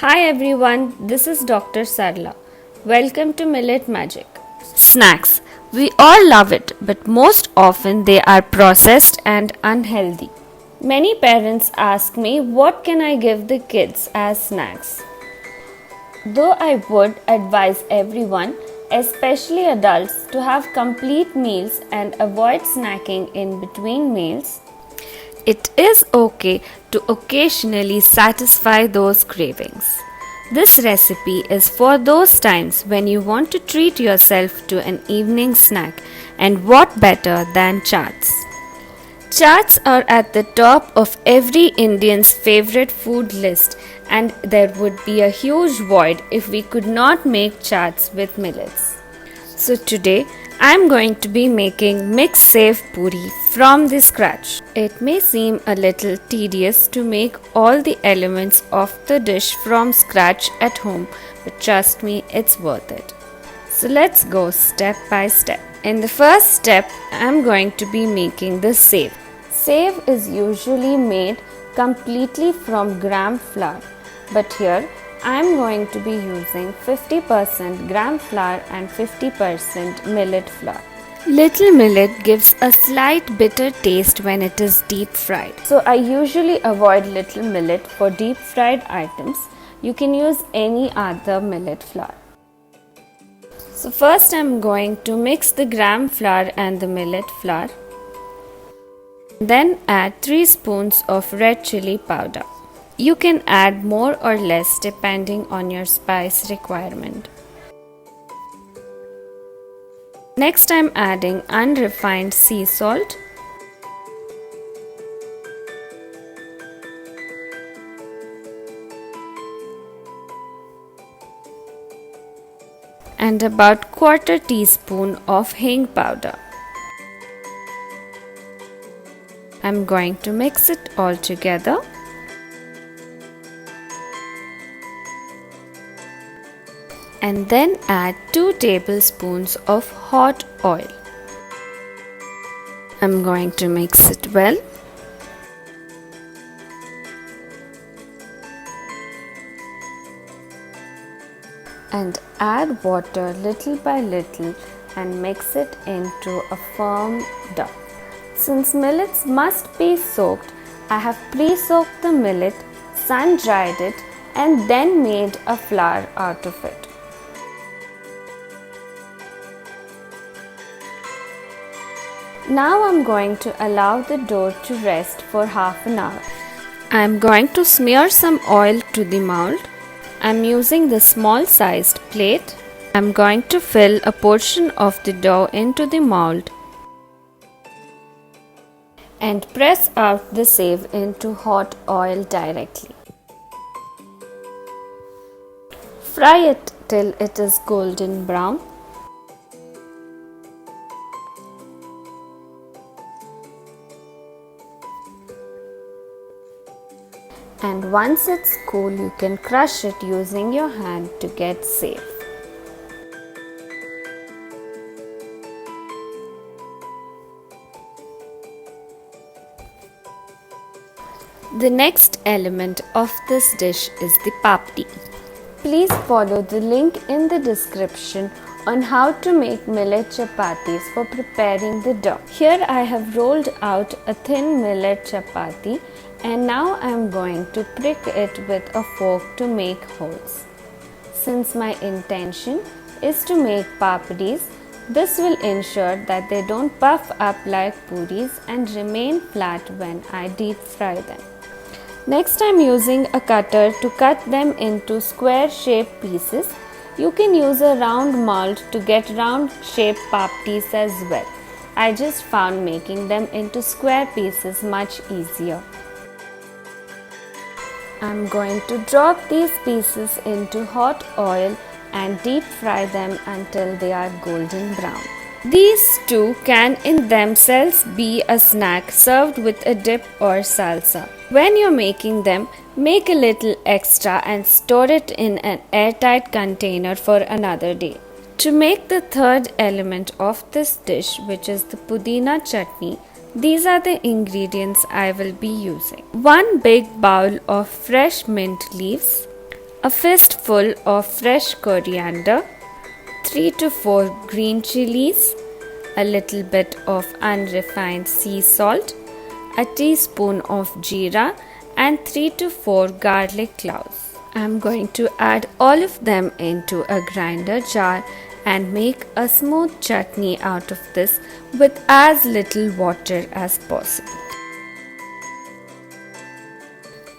Hi everyone, this is Dr. Sarala. Welcome to Millet Magic. Snacks. We all love it, but most often they are processed and unhealthy. Many parents ask me what can I give the kids as snacks. Though I would advise everyone, especially adults, to have complete meals and avoid snacking in between meals, it is okay to occasionally satisfy those cravings. This recipe is for those times when you want to treat yourself to an evening snack, and what better than chaats? Chaats are at the top of every Indian's favorite food list, and there would be a huge void if we could not make chaats with millets. So today I am going to be making Millet Sev Puri from the scratch. It may seem a little tedious to make all the elements of the dish from scratch at home, but trust me, it's worth it. So let's go step by step. In the first step, I am going to be making the sev. Sev is usually made completely from gram flour, but here I am going to be using 50% gram flour and 50% millet flour. Little millet gives a slight bitter taste when it is deep fried. So I usually avoid little millet for deep fried items. You can use any other millet flour. So first I am going to mix the gram flour and the millet flour. Then add 3 spoons of red chili powder. You can add more or less depending on your spice requirement. Next I am adding unrefined sea salt, and about quarter teaspoon of hing powder. I am going to mix it all together. And then add 2 tablespoons of hot oil. I'm going to mix it well. And add water little by little and mix it into a firm dough. Since millets must be soaked, I have pre-soaked the millet, sun-dried it, and then made a flour out of it. Now I am going to allow the dough to rest for half an hour. I am going to smear some oil to the mold. I am using the small sized plate. I am going to fill a portion of the dough into the mold and press out the sev into hot oil directly. Fry it till it is golden brown. And once it's cool, you can crush it using your hand to get sev. The next element of this dish is the papdi. Please follow the link in the description on how to make millet chapatis for preparing the dough. Here I have rolled out a thin millet chapati, and now I am going to prick it with a fork to make holes. Since my intention is to make papadis, this will ensure that they don't puff up like puris and remain flat when I deep fry them. Next I am using a cutter to cut them into square shaped pieces. You can use a round mold to get round shaped papadis as well. I just found making them into square pieces much easier. I am going to drop these pieces into hot oil and deep fry them until they are golden brown. These two can in themselves be a snack served with a dip or salsa. When you're making them, make a little extra and store it in an airtight container for another day. To make the third element of this dish, which is the pudina chutney, these are the ingredients I will be using. 1 big bowl of fresh mint leaves, a fistful of fresh coriander, 3 to 4 green chilies, a little bit of unrefined sea salt, a teaspoon of jeera, and 3 to 4 garlic cloves. I'm going to add all of them into a grinder jar and make a smooth chutney out of this with as little water as possible.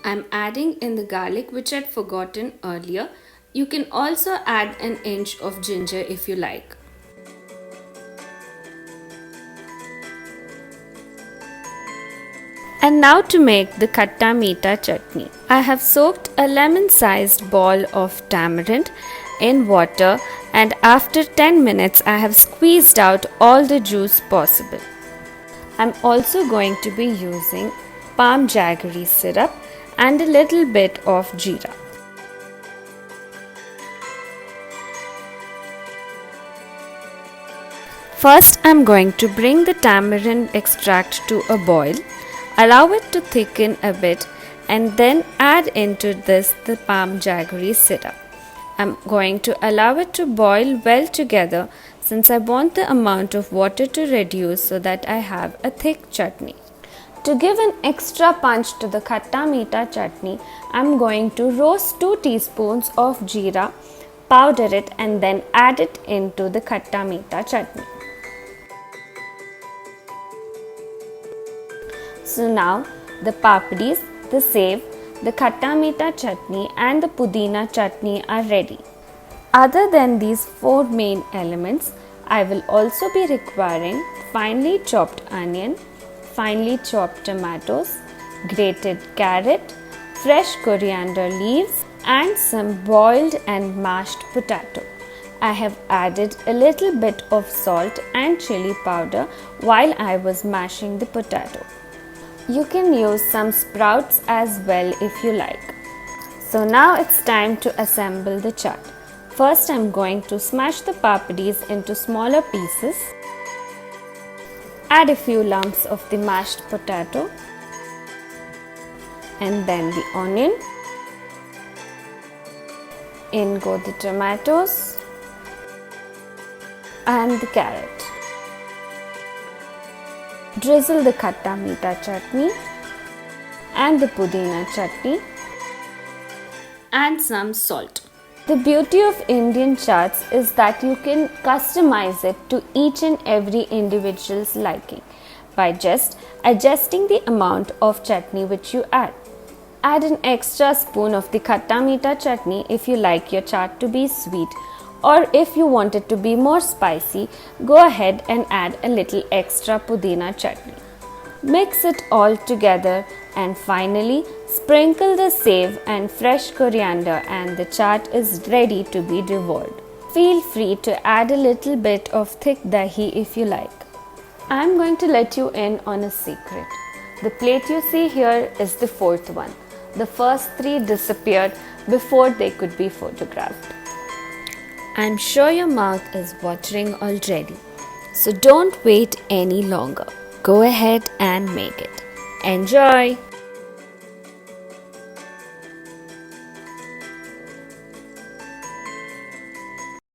I'm adding in the garlic which I'd forgotten earlier. You can also add an inch of ginger if you like. And now to make the khatta meetha chutney. I have soaked a lemon-sized ball of tamarind in water, and after 10 minutes I have squeezed out all the juice possible. I'm also going to be using palm jaggery syrup and a little bit of jeera. First, I'm going to bring the tamarind extract to a boil, allow it to thicken a bit, and then add into this the palm jaggery syrup. I'm going to allow it to boil well together since I want the amount of water to reduce so that I have a thick chutney. To give an extra punch to the khatta meetha chutney, I'm going to roast 2 teaspoons of jeera, powder it, and then add it into the khatta meetha chutney. So now the papdis, the sev, the khatta meetha chutney and the pudina chutney are ready. Other than these 4 main elements, I will also be requiring finely chopped onion, finely chopped tomatoes, grated carrot, fresh coriander leaves, and some boiled and mashed potato. I have added a little bit of salt and chili powder while I was mashing the potato. You can use some sprouts as well if you like. So now it's time to assemble the chaat. First, I'm going to smash the papdis into smaller pieces. Add a few lumps of the mashed potato and then the onion. In go the tomatoes and the carrot. Drizzle the khatta meetha chutney and the pudina chutney and some salt. The beauty of Indian chaats is that you can customize it to each and every individual's liking by just adjusting the amount of chutney which you add. Add an extra spoon of the khatta meetha chutney if you like your chaat to be sweet, or if you want it to be more spicy, go ahead and add a little extra pudina chutney. Mix it all together and finally sprinkle the sev and fresh coriander and the chaat is ready to be devoured. Feel free to add a little bit of thick dahi if you like. I am going to let you in on a secret. The plate you see here is the 4th one. The first 3 disappeared before they could be photographed. I'm sure your mouth is watering already. So don't wait any longer. Go ahead and make it. Enjoy!